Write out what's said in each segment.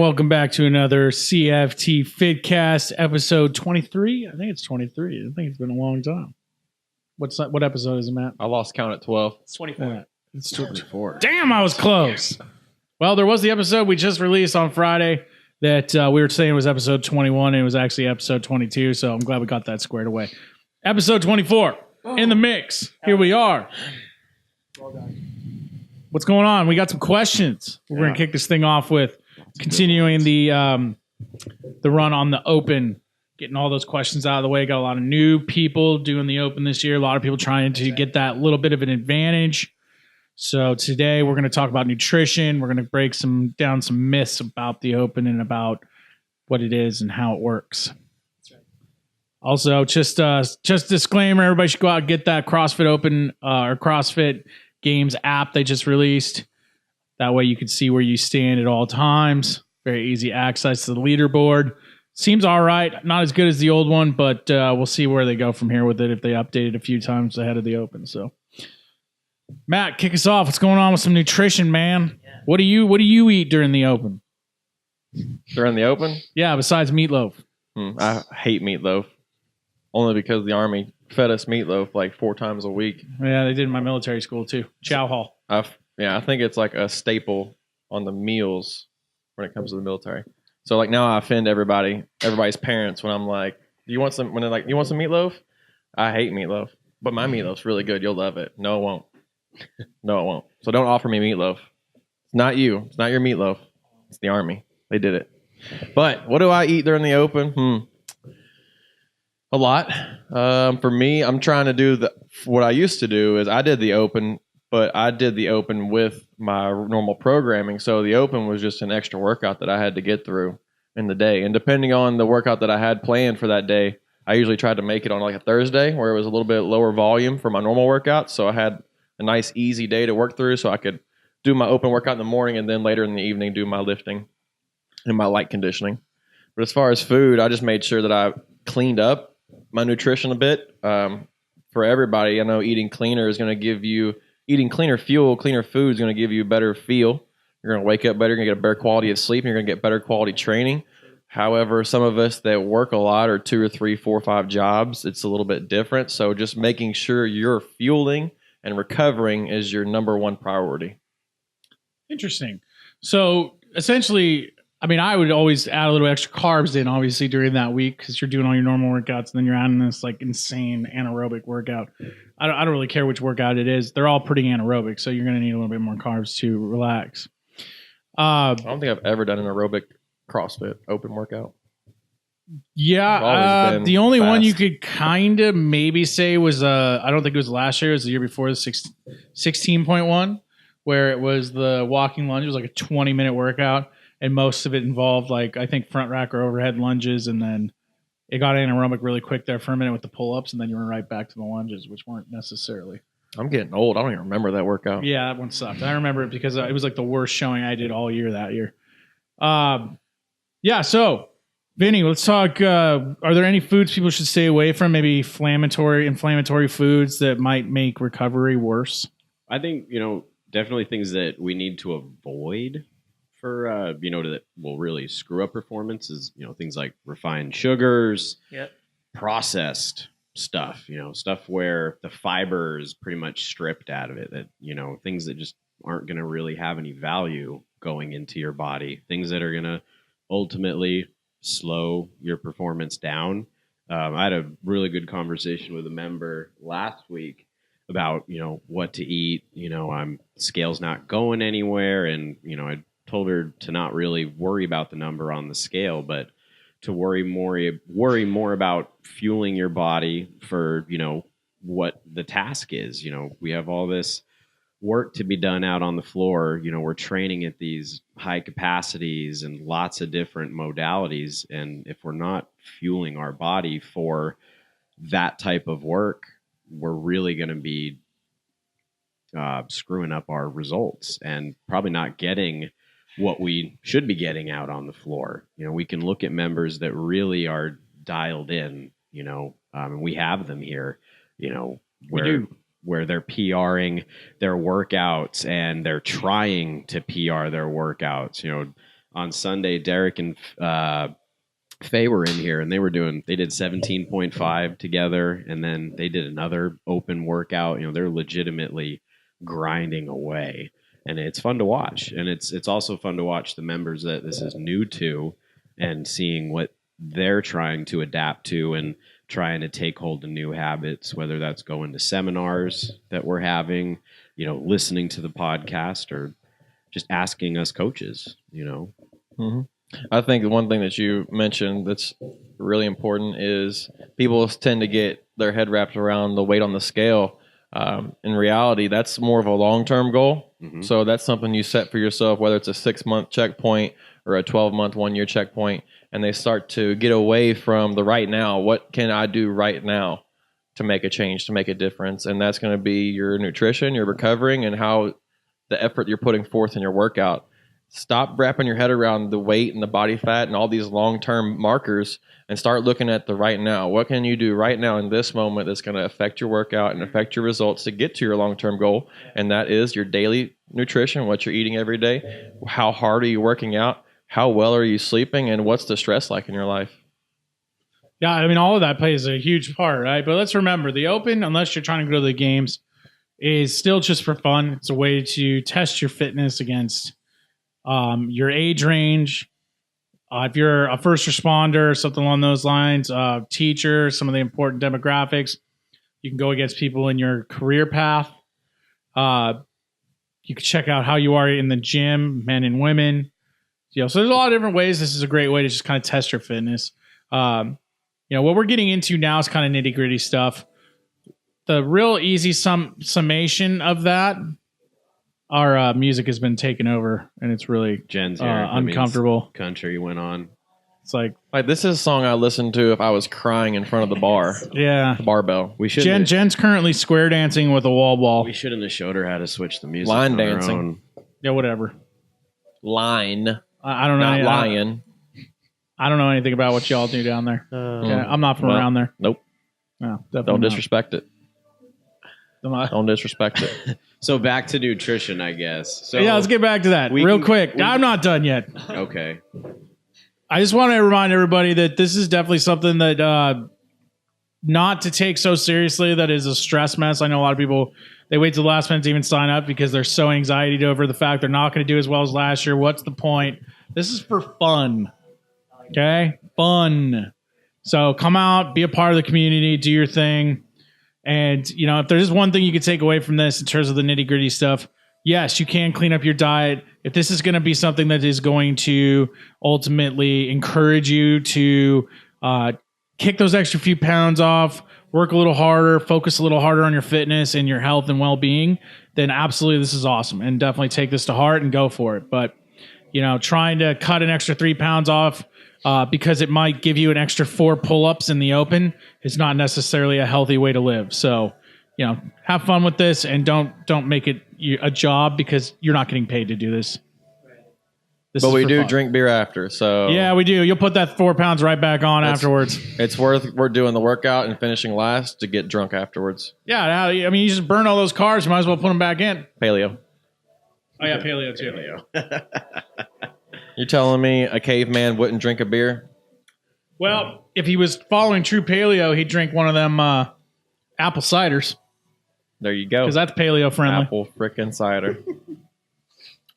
welcome back to another CFT Fitcast, episode 23. I think it's 23. I think it's been a long time. What episode is it, Matt? I lost count at 12. It's 24. It's 24. Damn, I was close. Well, there was the episode we just released on Friday that we were saying was episode 21, and it was actually episode 22, so I'm glad we got that squared away. Episode 24, in the mix. Here we are. Well done. What's going on? We got some questions. We're going to kick this thing off with continuing the run on the Open, getting all those questions out of the way. Got a lot of new people doing the Open this year. A lot of people trying to get that little bit of an advantage. So today we're going to talk about nutrition. We're going to break down some myths about the Open and about what it is and how it works. That's right. Also, just disclaimer: everybody should go out and get that CrossFit Open or CrossFit Games app they just released. That way you can see where you stand at all times. Very easy access to the leaderboard. Seems all right. Not as good as the old one, but we'll see where they go from here with it if they update it a few times ahead of the Open. So, Matt, kick us off. What's going on with some nutrition, man? Yeah. What do you eat during the Open? During the Open? Yeah, besides meatloaf. I hate meatloaf. Only because the Army fed us meatloaf like 4 times a week. Yeah, they did in my military school too. Chow Hall. I think it's like a staple on the meals when it comes to the military. So like now I offend everybody's parents when I'm like, you want some meatloaf? I hate meatloaf, but my meatloaf's really good. You'll love it. No, it won't. No, it won't. So don't offer me meatloaf. It's not you. It's not your meatloaf. It's the Army. They did it. But what do I eat during the Open? A lot. For me, I'm trying to do what I used to do is I did the Open, but I did the Open with my normal programming. So the Open was just an extra workout that I had to get through in the day. And depending on the workout that I had planned for that day, I usually tried to make it on like a Thursday where it was a little bit lower volume for my normal workout. So I had a nice, easy day to work through so I could do my Open workout in the morning and then later in the evening do my lifting and my light conditioning. But as far as food, I just made sure that I cleaned up my nutrition a bit. For everybody, I know eating cleaner fuel, cleaner food is going to give you a better feel. You're going to wake up better, you're going to get a better quality of sleep, and you're going to get better quality training. However, some of us that work a lot or 2 or 3, 4 or 5 jobs, it's a little bit different. So just making sure you're fueling and recovering is your number one priority. Interesting. So essentially, I mean, I would always add a little extra carbs in, obviously, during that week because you're doing all your normal workouts, and then you're adding this like insane anaerobic workout. I don't really care which workout it is; they're all pretty anaerobic, so you're going to need a little bit more carbs to relax. I don't think I've ever done an aerobic CrossFit Open workout. Yeah, the only one you could kind of maybe say was I don't think it was last year; it was the year before, the 16.1, where it was the walking lunge. It was like a 20-minute workout. And most of it involved, like, I think front rack or overhead lunges. And then it got anaerobic really quick there for a minute with the pull-ups. And then you went right back to the lunges, which weren't necessarily. I'm getting old. I don't even remember that workout. Yeah, that one sucked. I remember it because it was like the worst showing I did all year that year. So, Vinny, let's talk. Are there any foods people should stay away from? Maybe inflammatory foods that might make recovery worse? I think, definitely things that we need to avoid for that will really screw up performance is things like refined sugars, processed stuff, stuff where the fiber is pretty much stripped out of it, that things that just aren't going to really have any value going into your body, things that are going to ultimately slow your performance down. I had a really good conversation with a member last week about what to eat. Scale's not going anywhere, and I told her to not really worry about the number on the scale, but to worry more about fueling your body for, what the task is. We have all this work to be done out on the floor. We're training at these high capacities and lots of different modalities. And if we're not fueling our body for that type of work, we're really going to be screwing up our results and probably not getting what we should be getting out on the floor. We can look at members that really are dialed in, and we have them here, where they're PRing their workouts and they're trying to PR their workouts. on Sunday, Derek and Faye were in here, and they did 17.5 together, and then they did another open workout. You know, they're legitimately grinding away, and it's fun to watch. And it's also fun to watch the members that this is new to, and seeing what they're trying to adapt to and trying to take hold of new habits, whether that's going to seminars that we're having, you know, listening to the podcast, or just asking us coaches, you know. Mm-hmm. I think the one thing that you mentioned that's really important is people tend to get their head wrapped around the weight on the scale. In reality, that's more of a long-term goal. Mm-hmm. So that's something you set for yourself, whether it's a 6-month checkpoint or a 12-month, 1-year checkpoint, and they start to get away from the right now. What can I do right now to make a change, to make a difference? And that's going to be your nutrition, your recovering, and how the effort you're putting forth in your workout. Stop wrapping your head around the weight and the body fat and all these long-term markers, and start looking at the right now. What can you do right now in this moment that's going to affect your workout and affect your results to get to your long-term goal? And that is your daily nutrition, what you're eating every day. How hard are you working out? How well are you sleeping? And what's the stress like in your life? Yeah, I mean, all of that plays a huge part, right? But let's remember, the Open, unless you're trying to go to the games, is still just for fun. It's a way to test your fitness against your age range. If you're a first responder, something along those lines, teacher, some of the important demographics, you can go against people in your career path. You can check out how you are in the gym, men and women. You know, so there's a lot of different ways. This is a great way to just kind of test your fitness. You know, what we're getting into now is kind of nitty gritty stuff. The real easy summation of that, our music has been taken over, and it's really Jen's here. uncomfortable. Country went on. It's like this is a song I listened to if I was crying in front of the bar. Yeah, the barbell. We should. Jen's currently square dancing with a wall ball. We shouldn't have showed her how to switch the music. Line dancing. Yeah, whatever. Line. I don't know. Not lion. I don't know anything about what y'all do down there. Okay, I'm not from around there. Nope. No, don't disrespect it. Not. Don't disrespect it. So back to nutrition, I guess. So yeah, let's get back to that real quick. I'm not done yet. Okay. I just want to remind everybody that this is definitely something that not to take so seriously. That is a stress mess. I know a lot of people, they wait till the last minute to even sign up because they're so anxiety over the fact they're not going to do as well as last year. What's the point? This is for fun. Okay? Fun. So come out, be a part of the community, do your thing. And, you know, if there's one thing you could take away from this in terms of the nitty gritty stuff, yes, you can clean up your diet. If this is going to be something that is going to ultimately encourage you to kick those extra few pounds off, work a little harder, focus a little harder on your fitness and your health and well-being, then absolutely this is awesome. And definitely take this to heart and go for it. But, you know, trying to cut an extra 3 pounds off because it might give you an extra 4 pull-ups in the open is not necessarily a healthy way to live. So, you know, have fun with this and don't make it a job because you're not getting paid to do this. But we do drink beer after, so yeah, we do. You'll put that 4 pounds right back on afterwards. It's we're doing the workout and finishing last to get drunk afterwards. Yeah, I mean, you just burn all those carbs. You might as well put them back in. Paleo. Oh yeah, paleo too. You're telling me a caveman wouldn't drink a beer? Well, if he was following true paleo, he'd drink one of them apple ciders. There you go. Because that's paleo friendly. Apple frickin' cider.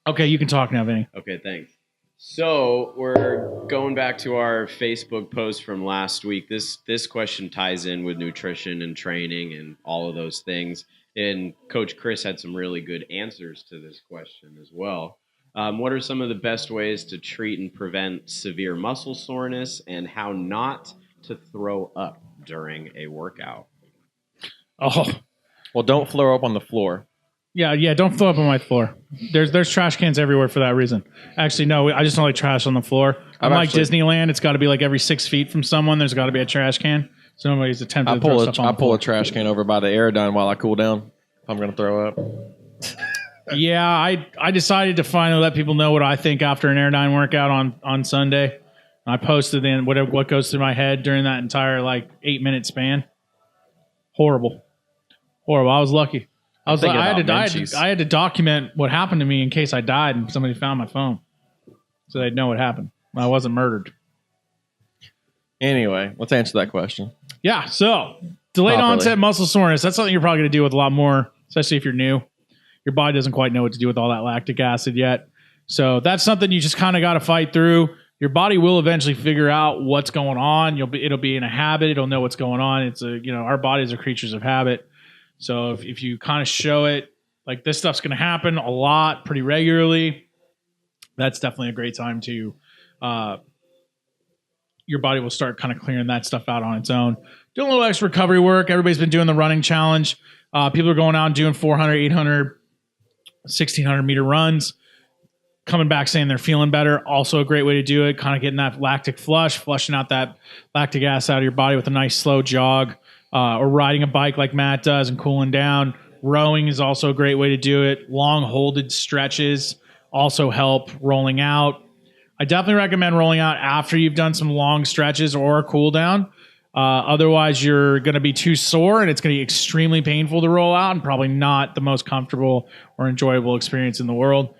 Okay, you can talk now, Vinny. Okay, thanks. So we're going back to our Facebook post from last week. This question ties in with nutrition and training and all of those things. And Coach Chris had some really good answers to this question as well. What are some of the best ways to treat and prevent severe muscle soreness, and how not to throw up during a workout? Oh, well, don't throw up on the floor. Yeah, don't throw up on my floor. There's trash cans everywhere for that reason. Actually, no, I just don't like trash on the floor. Unlike Disneyland, it's got to be like every 6 feet from someone. There's got to be a trash can. So nobody's attempting to throw stuff on the floor. I pull a trash can over by the Aerodyne while I cool down. If I'm going to throw up. Yeah, I decided to finally let people know what I think after an Aerodyne workout on Sunday. I posted in what goes through my head during that entire 8-minute span. Horrible. I was lucky. I had to document what happened to me in case I died and somebody found my phone. so they'd know what happened. I wasn't murdered. Anyway, let's answer that question. Yeah, so delayed Properly. onset muscle soreness. That's something you're probably going to deal with a lot more, especially if you're new. Your body doesn't quite know what to do with all that lactic acid yet. So that's something you just kind of got to fight through. Your body will eventually figure out what's going on. It'll be in a habit. It'll know what's going on. It's our bodies are creatures of habit. So if you kind of show it, like this stuff's going to happen a lot, pretty regularly, that's definitely a great time to, your body will start kind of clearing that stuff out on its own. Doing a little extra recovery work. Everybody's been doing the running challenge. People are going out and doing 400, 800, 1600 meter runs. Coming back saying they're feeling better. Also a great way to do it. Kind of getting that lactic flush, flushing out that lactic acid out of your body with a nice slow jog, or riding a bike like Matt does and cooling down. Rowing is also a great way to do it. Long holded stretches also help. Rolling out. I definitely recommend rolling out after you've done some long stretches or a cool down. Otherwise, you're going to be too sore and it's going to be extremely painful to roll out and probably not the most comfortable or enjoyable experience in the world.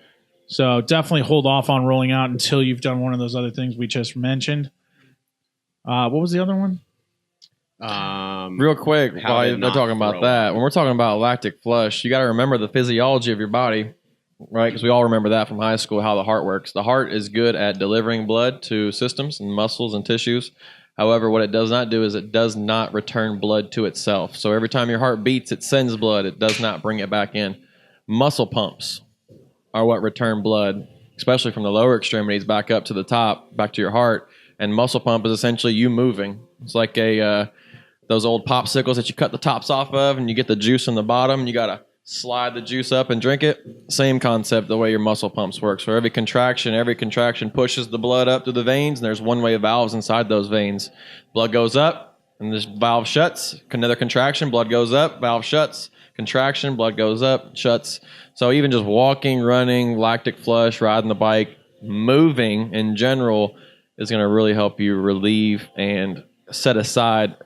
So definitely hold off on rolling out until you've done one of those other things we just mentioned. What was the other one? Real quick, while you're talking about that, when we're talking about lactic flush, you got to remember the physiology of your body, right? Because we all remember that from high school, how the heart works. The heart is good at delivering blood to systems and muscles and tissues. However, what it does not do is it does not return blood to itself. So every time your heart beats, it sends blood. It does not bring it back in. Muscle pumps are what return blood, especially from the lower extremities back up to the top, back to your heart. And muscle pump is essentially you moving. It's like those old popsicles that you cut the tops off of and you get the juice in the bottom and you got to slide the juice up and drink it. Same concept, the way your muscle pumps work. So every contraction pushes the blood up through the veins, and there's one-way valves inside those veins. Blood goes up and this valve shuts. Another contraction, blood goes up, valve shuts. Contraction, blood goes up, shuts. So even just walking, running, lactic flush, riding the bike, moving in general is going to really help you relieve and set aside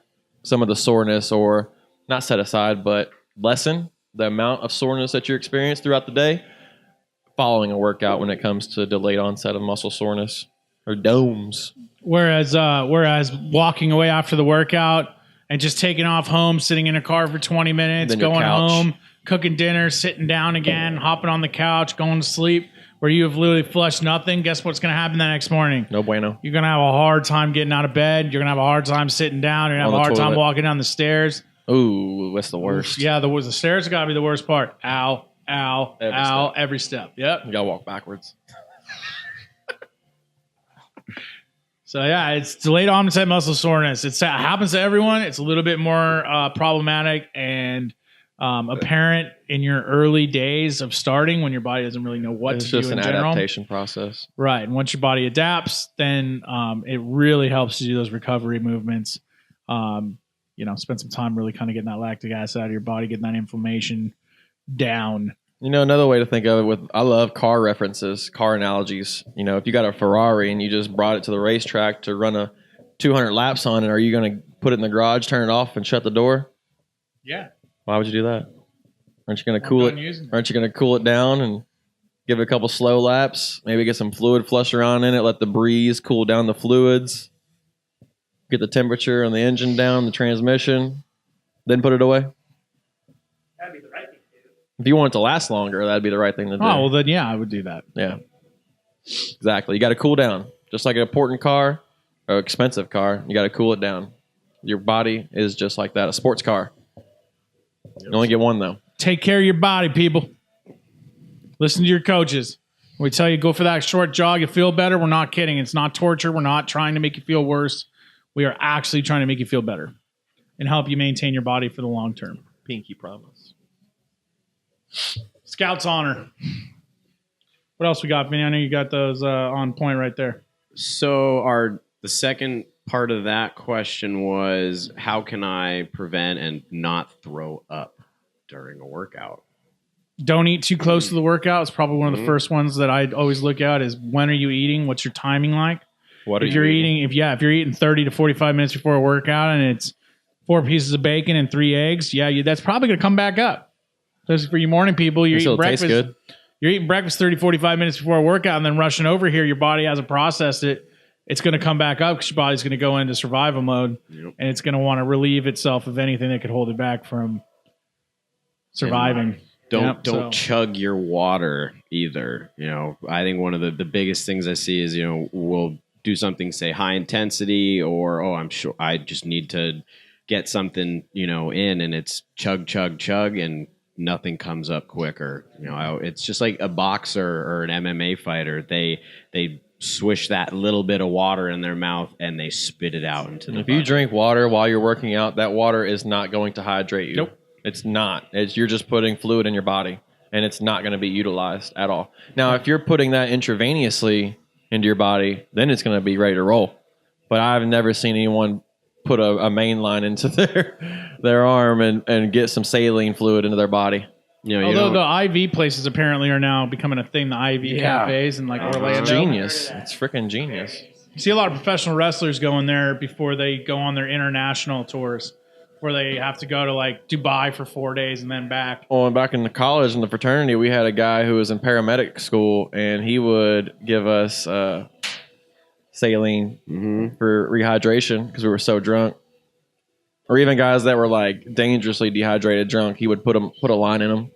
some of the soreness, or not set aside, but lessen the amount of soreness that you experience throughout the day following a workout when it comes to delayed onset of muscle soreness or DOMS. Whereas walking away after the workout and just taking off home, sitting in a car for 20 minutes, going home, cooking dinner, sitting down again, hopping on the couch, going to sleep, where you have literally flushed nothing, guess what's going to happen the next morning? No bueno. You're going to have a hard time getting out of bed. You're going to have a hard time sitting down. You're going to have a hard time walking down the stairs. Ooh, that's the worst. Yeah, the stairs have got to be the worst part. Ow, ow, ow, every step. Yep. You got to walk backwards. So, yeah, it's delayed onset muscle soreness. It happens to everyone. It's a little bit more problematic and apparent in your early days of starting when your body doesn't really know what to do in general. It's just an adaptation process. Right. And once your body adapts, then it really helps to do those recovery movements. Spend some time really kind of getting that lactic acid out of your body, getting that inflammation down. Another way to think of it I love car references, car analogies. If you got a Ferrari and you just brought it to the racetrack to run a 200 laps on it, are you going to put it in the garage, turn it off, and shut the door? Yeah. Why would you do that? Aren't you going to cool it? Aren't you going to cool it down and give it a couple slow laps? Maybe get some fluid flush around in it, let the breeze cool down the fluids, get the temperature on the engine down, the transmission, then put it away? That'd be the right thing to do. If you want it to last longer, that'd be the right thing to do. Oh, well, then, yeah, I would do that. Yeah. Exactly. You got to cool down. Just like an important car or expensive car, you got to cool it down. Your body is just like that, a sports car. You only get one, though. Take care of your body, people. Listen to your coaches. When we tell you go for that short jog, you feel better. We're not kidding. It's not torture. We're not trying to make you feel worse. We are actually trying to make you feel better and help you maintain your body for the long term. Pinky promise. Scout's honor. What else we got, Vinny? I know you got those on point right there. So the second part of that question was, how can I prevent and not throw up during a workout? Don't eat too close to the workout. It's probably one of the first ones that I always look at is, when are you eating? What's your timing like? If you're eating 30 to 45 minutes before a workout and it's 4 pieces of bacon and 3 eggs, that's probably going to come back up. Especially for you morning people, you're eating breakfast. Tastes good. you're eating breakfast 30, 45 minutes before a workout and then rushing over here, your body hasn't processed it. It's going to come back up because your body's going to go into survival mode, and it's going to want to relieve itself of anything that could hold it back from surviving. Don't chug your water either. I think one of the biggest things I see is, we'll do something, say high intensity, or, I'm sure I just need to get something, in, and it's chug, chug, chug, and nothing comes up quicker. It's just like a boxer or an MMA fighter. They swish that little bit of water in their mouth and they spit it out into the If you drink water while you're working out, that water is not going to hydrate you. Nope. It's not. You're just putting fluid in your body, and it's not going to be utilized at all. Now, if you're putting that intravenously into your body, then it's going to be ready to roll. But I've never seen anyone put a main line into their arm and get some saline fluid into their body. Although the IV places apparently are now becoming a thing, the IV cafes and like Orlando. It's genius. It's freaking genius. You see a lot of professional wrestlers going there before they go on their international tours, where they have to go to like Dubai for 4 days and then back. Well, and back in the college in the fraternity, we had a guy who was in paramedic school, and he would give us saline for rehydration because we were so drunk. Or even guys that were like dangerously dehydrated drunk, he would put a line in them.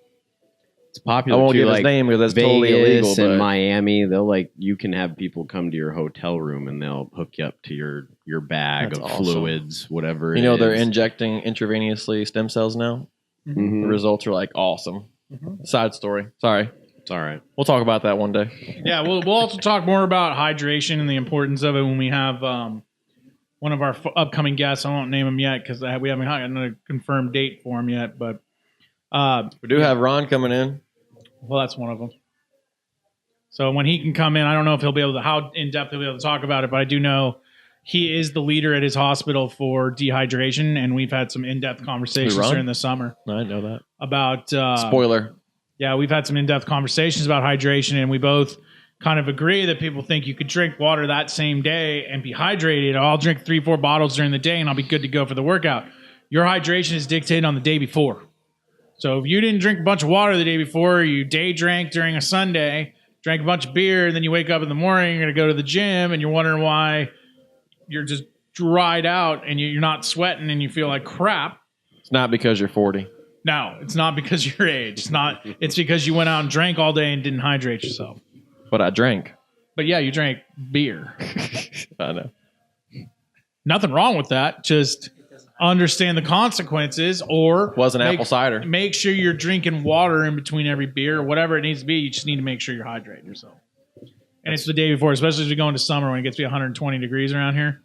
It's popular. I won't give like his name because that's Vegas totally illegal. But in Miami, you can have people come to your hotel room and they'll hook you up to your bag of fluids, whatever. They're injecting intravenously stem cells now. Mm-hmm. The results are like awesome. Mm-hmm. Side story. Sorry. It's all right. We'll talk about that one day. Yeah, we'll also talk more about hydration and the importance of it when we have one of our upcoming guests. I won't name him yet because we haven't gotten a confirmed date for him yet. But we do have Ron coming in. Well, that's one of them. So when he can come in, I don't know if he'll be able to, how in depth he'll be able to talk about it, but I do know he is the leader at his hospital for dehydration, and we've had some in-depth conversations during the summer. I didn't know that. About spoiler. Yeah, we've had some in-depth conversations about hydration, and we both kind of agree that people think you could drink water that same day and be hydrated. I'll drink 3-4 bottles during the day, and I'll be good to go for the workout. Your hydration is dictated on the day before. So if you didn't drink a bunch of water the day before, you day drank during a Sunday, drank a bunch of beer, and then you wake up in the morning, you're going to go to the gym, and you're wondering why you're just dried out and you're not sweating and you feel like crap. It's not because you're 40. No, it's not because of your age. It's because you went out and drank all day and didn't hydrate yourself. But I drank. But yeah, you drank beer. I know. Nothing wrong with that. Just understand the consequences, or wasn't apple cider. Make sure you're drinking water in between every beer or whatever it needs to be. You just need to make sure you're hydrating yourself. And it's the day before, especially as we go into summer when it gets to be 120 degrees around here.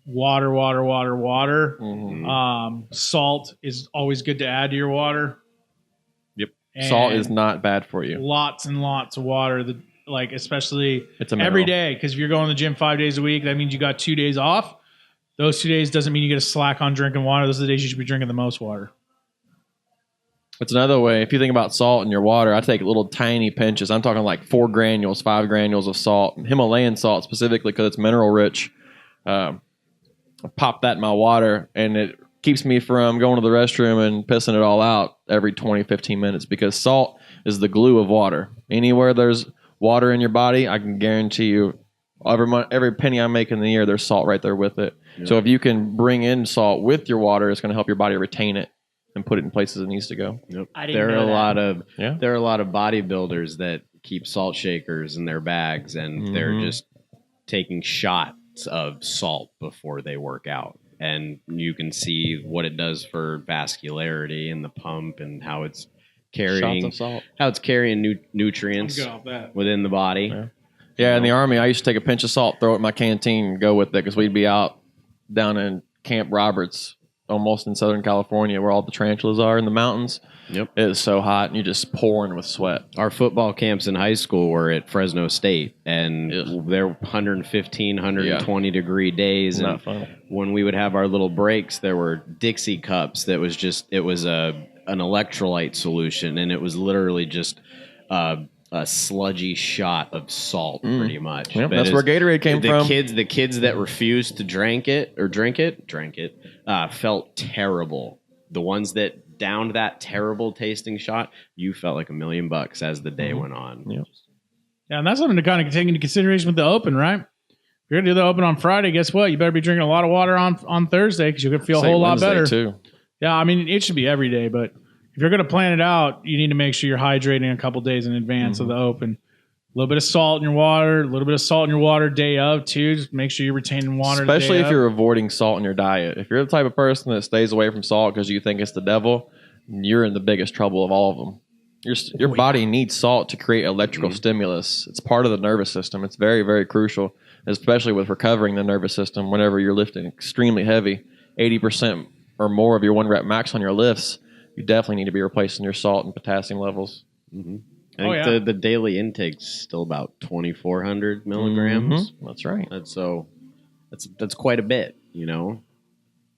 Water. Mm-hmm. Salt is always good to add to your water. Yep. And salt is not bad for you. Lots and lots of water. Especially it's every day, because if you're going to the gym 5 days a week, that means you got 2 days off. Those 2 days doesn't mean you get a slack on drinking water. Those are the days you should be drinking the most water. It's another way. If you think about salt in your water, I take little tiny pinches. I'm talking like 4 granules, 5 granules of salt. Himalayan salt specifically because it's mineral rich. I pop that in my water, and it keeps me from going to the restroom and pissing it all out every 20, 15 minutes because salt is the glue of water. Anywhere there's water in your body, I can guarantee you every penny I make in the year, there's salt right there with it. Yeah. So if you can bring in salt with your water, it's going to help your body retain it and put it in places it needs to go. Yep. There are a lot of bodybuilders that keep salt shakers in their bags, and they're just taking shots of salt before they work out. And you can see what it does for vascularity and the pump and how it's carrying nutrients within the body. Yeah, in the Army, I used to take a pinch of salt, throw it in my canteen, and go with it because we'd be out down in Camp Roberts, almost in Southern California, where all the tarantulas are in the mountains. Yep. It is so hot, and you're just pouring with sweat. Our football camps in high school were at Fresno State, and they're 115, 120 degree days. Not fun. When we would have our little breaks, there were Dixie cups that was an electrolyte solution, and it was literally just a sludgy shot of salt, pretty much. Yep, that's where Gatorade came from. The kids that refused to drink it, felt terrible. The ones that downed that terrible tasting shot, you felt like $1 million as the day went on. Yeah. Yeah, and that's something to kind of take into consideration with the Open, right? If you're gonna do the Open on Friday, guess what? You better be drinking a lot of water on Thursday because you're gonna feel a whole lot better too. Yeah, I mean it should be every day, but if you're gonna plan it out, you need to make sure you're hydrating a couple days in advance of the Open. A little bit of salt in your water, a little bit of salt in your water day of too. Just make sure you're retaining water. Especially if you're avoiding salt in your diet. If you're the type of person that stays away from salt because you think it's the devil, you're in the biggest trouble of all of them. Your body needs salt to create electrical stimulus. It's part of the nervous system. It's very, very crucial, especially with recovering the nervous system whenever you're lifting extremely heavy, 80% or more of your 1 rep max on your lifts. You definitely need to be replacing your salt and potassium levels. I think the daily intake's still about 2,400 milligrams. That's right. That's quite a bit, you know.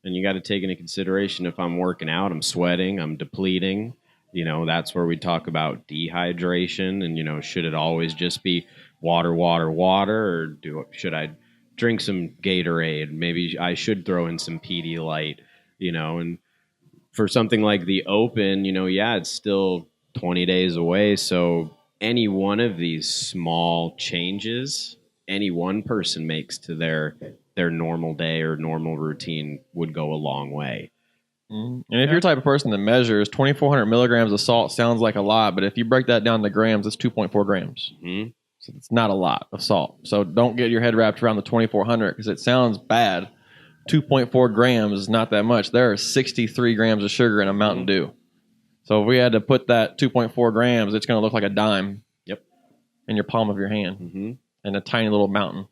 And you got to take into consideration if I'm working out, I'm sweating, I'm depleting. You know, that's where we talk about dehydration and, you know, should it always just be water, or should I drink some Gatorade? Maybe I should throw in some Pedialyte, you know. And for something like the Open, you know, it's still 20 days away. So any one of these small changes any one person makes to their normal day or normal routine would go a long way. And if you're the type of person that measures 2,400 milligrams of salt, sounds like a lot, but if you break that down to grams, it's 2.4 grams. So it's not a lot of salt. So don't get your head wrapped around the 2,400 because it sounds bad. 2.4 grams is not that much. There are 63 grams of sugar in a Mountain Dew. So if we had to put that 2.4 grams, it's going to look like a dime. In your palm of your hand. And a tiny little mountain.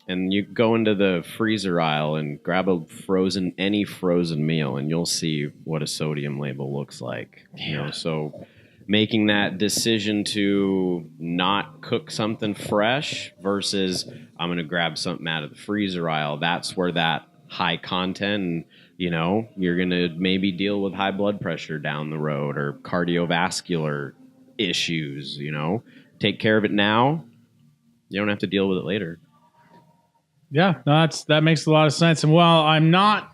And you go into the freezer aisle and grab any frozen meal, and you'll see what a sodium label looks like. You know, so making that decision to not cook something fresh versus I'm going to grab something out of the freezer aisle, that's where that high content, and, you know, you're going to maybe deal with high blood pressure down the road or cardiovascular issues, you know. Take care of it now. You don't have to deal with it later. Yeah, no, that makes a lot of sense. And while I'm not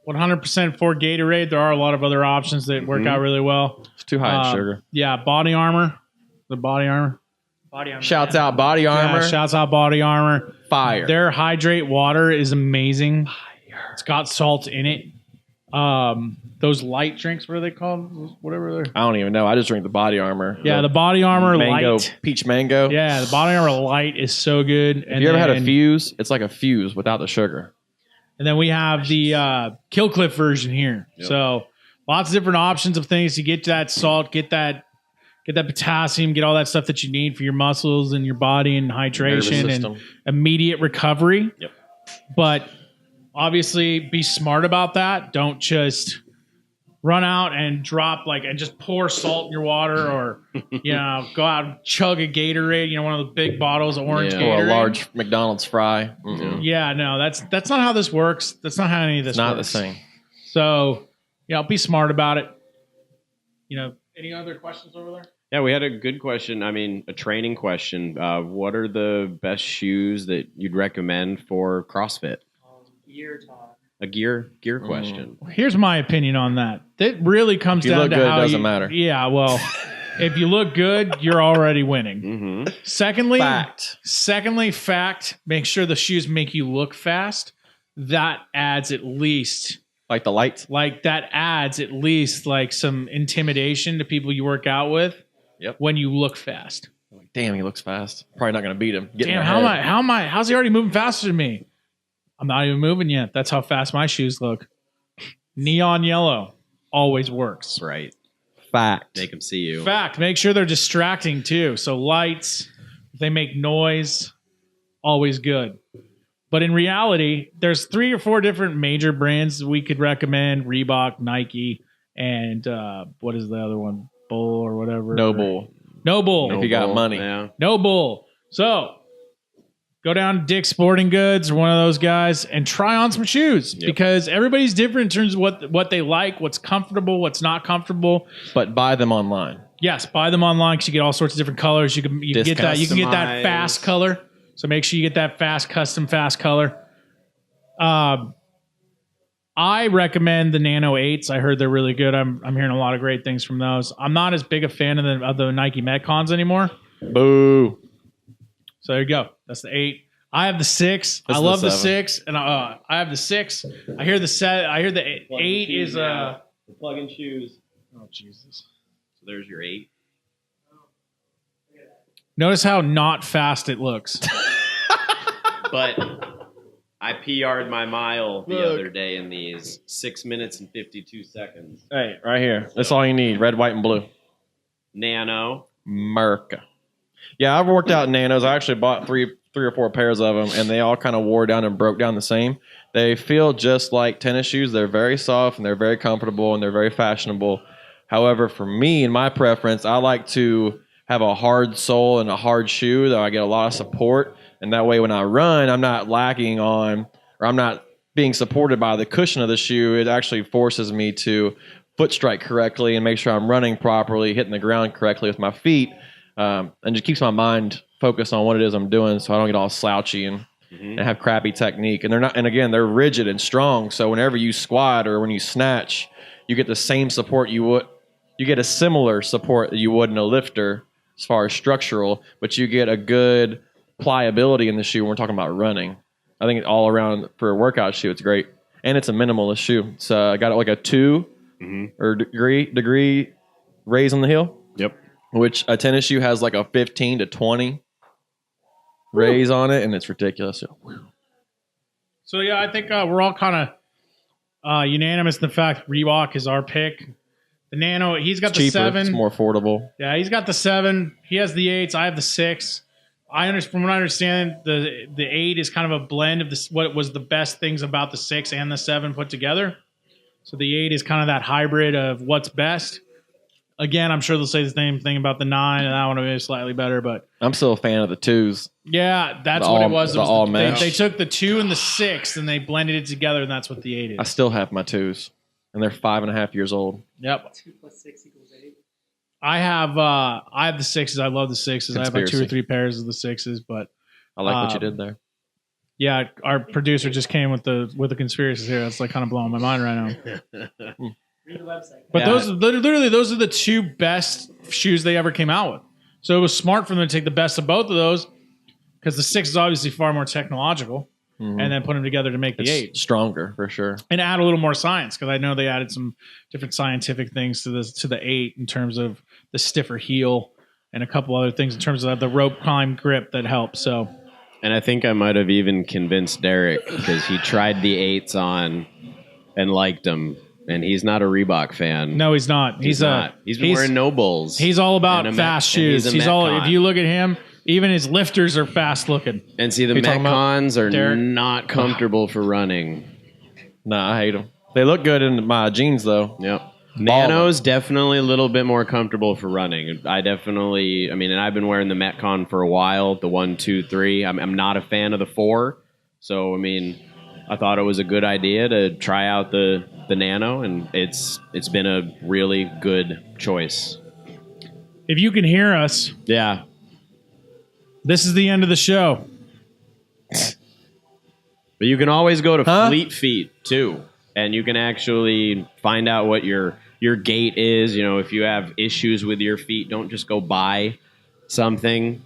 100% for Gatorade, there are a lot of other options that work out really well. It's too high in sugar. Yeah, Body Armor. The Body Armor. Shouts out Body Armor. Yeah, shouts out Body Armor. Fire. Their Hydrate water is amazing. It's got salt in it. Those light drinks, what are they called? Whatever they're. I don't even know. I just drink the Body Armor. Yeah, the Body Armor mango, Light. Peach mango. Yeah, the Body Armor Light is so good. If you ever had a Fuse, it's like a Fuse without the sugar. And then we have the Kill Cliff version here. So lots of different options of things to get that salt, get that potassium, get all that stuff that you need for your muscles and your body and hydration and immediate recovery. But obviously be smart about that. Don't just run out and drop and just pour salt in your water or, you know, go out and chug a Gatorade, you know, one of the big bottles of orange Gatorade. Or a large McDonald's fry. Yeah, no, that's not how this works. That's not how any of this works. Not the same. So, be smart about it. You know, any other questions over there? Yeah, we had a good question. I mean, a training question. What are the best shoes that you'd recommend for CrossFit? Gear talk. A gear question. Here's my opinion on that. It really comes down to how it doesn't matter. Yeah, well, if you look good, you're already winning. Secondly, fact. Make sure the shoes make you look fast. That adds at least like the lights. That adds at least some intimidation to people you work out with. When you look fast. Damn, he looks fast. Probably not going to beat him. Damn, how's he already moving faster than me? I'm not even moving yet. That's how fast my shoes look. Neon yellow always works. Right. Fact. Make them see you. Fact. Make sure they're distracting too. So lights, if they make noise, always good. But in reality, there's 3 or 4 different major brands we could recommend. Reebok, Nike, and what is the other one? Bull or whatever. No Bull. If you got money. Yeah. No Bull. So go down to Dick's Sporting Goods or one of those guys and try on some shoes because everybody's different in terms of what they like, what's comfortable, what's not comfortable. But buy them online. Yes, buy them online because you get all sorts of different colors. You can get that. You can get that fast color. So make sure you get that fast color. I recommend the Nano 8s. I heard they're really good. I'm hearing a lot of great things from those. I'm not as big a fan of the Nike Metcons anymore. Boo. So there you go. That's the 8. I have the 6. I love the 6, and I have the 6. I hear the 8 is the plug-in shoes. Oh Jesus! So there's your 8. Notice how not fast it looks. But I PR'd my mile the other day in these 6 minutes and 52 seconds. Hey, right here. That's all you need. Red, white, and blue. Nano. Merca. Yeah, I've worked out in Nanos. I actually bought three or four pairs of them, and they all kind of wore down and broke down the same. They feel just like tennis shoes. They're very soft, and they're very comfortable, and they're very fashionable. However, for me, in my preference, I like to have a hard sole and a hard shoe that I get a lot of support. And that way, when I run, I'm not lacking on, or I'm not being supported by the cushion of the shoe. It actually forces me to foot strike correctly and make sure I'm running properly, hitting the ground correctly with my feet, and just keeps my mind focused on what it is I'm doing, so I don't get all slouchy and have crappy technique. And they're not, and again, they're rigid and strong. So whenever you squat or when you snatch, you get the same support you would. You get a similar support that you would in a lifter as far as structural, but you get a good pliability in the shoe when we're talking about running. I think all around for a workout shoe, it's great. And it's a minimalist shoe. It's got like a 2 or degree raise on the heel. Yep. Which a tennis shoe has like a 15 to 20 raise on it, and it's ridiculous. So yeah, I think we're all kind of unanimous in the fact Reebok is our pick. The Nano, he's got It's the cheaper, 7. it's more affordable. Yeah, he's got the 7. He has the 8s. I have the 6. From what I understand, the 8 is kind of a blend of this. What was the best things about the 6 and the 7 put together. So the 8 is kind of that hybrid of what's best. Again, I'm sure they'll say the same thing about the 9, and that one is slightly better. But I'm still a fan of the 2s. Yeah, that's what it was. They mesh. took the 2 and the 6 and they blended it together, and that's what the 8 is. I still have my 2s, and they're 5.5 years old. Yep. 2 + 6 = 8. I have the 6s. I love the 6s. I have like 2 or 3 pairs of the 6s, but I like what you did there. Yeah, our producer just came with the conspiracies here. That's like kind of blowing my mind right now. Read the website. But those are the 2 best shoes they ever came out with. So it was smart for them to take the best of both of those, because the 6 is obviously far more technological, and then put them together to make the 8 stronger for sure, and add a little more science, because I know they added some different scientific things to the 8 in terms of the stiffer heel and a couple other things in terms of the rope climb grip that helps. So, and I think I might have even convinced Derek, because he tried the 8s on and liked them. And he's not a Reebok fan. No, he's not. He's not. He's been wearing No Bulls. He's all about fast shoes. He's all. If you look at him, even his lifters are fast looking. And see, the Metcons are not comfortable for running. Nah, I hate them. They look good in my jeans, though. Yep. Nano's definitely a little bit more comfortable for running. And I've been wearing the Metcon for a while. The 1, 2, 3. I'm not a fan of the 4. So, I thought it was a good idea to try out the Nano, and it's been a really good choice. If you can hear us, yeah, this is the end of the show. But you can always go to Fleet Feet too, and you can actually find out what your gait is. If you have issues with your feet, don't just go buy something.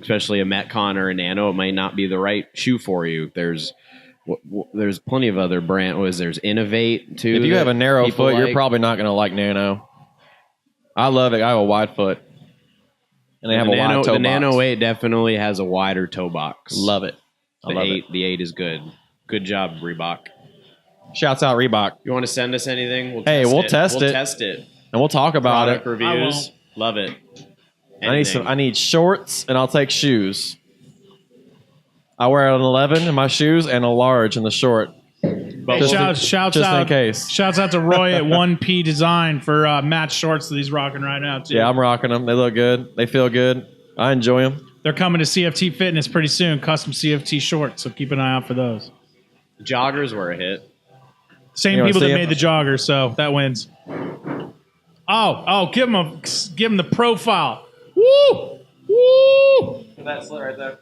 Especially a Metcon or a Nano, it might not be the right shoe for you. There's plenty of other brands. There's Innovate too. If you have a narrow foot, you're probably not going to like Nano. I love it. I have a wide foot, and they have a wide toe box. The Nano 8 definitely has a wider toe box. Love it. The 8 is good. Good job, Reebok. Shouts out Reebok. You want to send us anything? We'll test it, and we'll talk about Product reviews. Love it. I need shorts, and I'll take shoes. I wear an 11 in my shoes and a large in the short. Hey, shouts out in case. Shouts out to Roy at 1P Design for match shorts that he's rocking right now too. Yeah, I'm rocking them. They look good. They feel good. I enjoy them. They're coming to CFT Fitness pretty soon. Custom CFT shorts. So keep an eye out for those. Joggers were a hit. Same people that made the joggers, so that wins. Oh, give him the profile. Woo! That slit right there.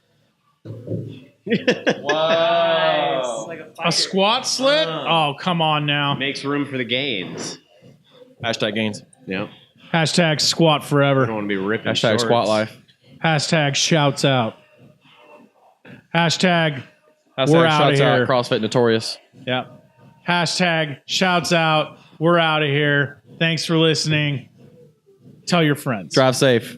Wow. Like a A fighter. squat slit? Oh, come on now. Makes room for the gains. Hashtag gains. Yeah. Hashtag squat I don't forever. want to be ripping Hashtag shorts. squat life. Hashtag shouts out. Hashtag Hashtag We're outta shouts here. out CrossFit Notorious. yeah. Hashtag shouts out. We're out of here. Thanks for listening. Tell your friends. Drive safe.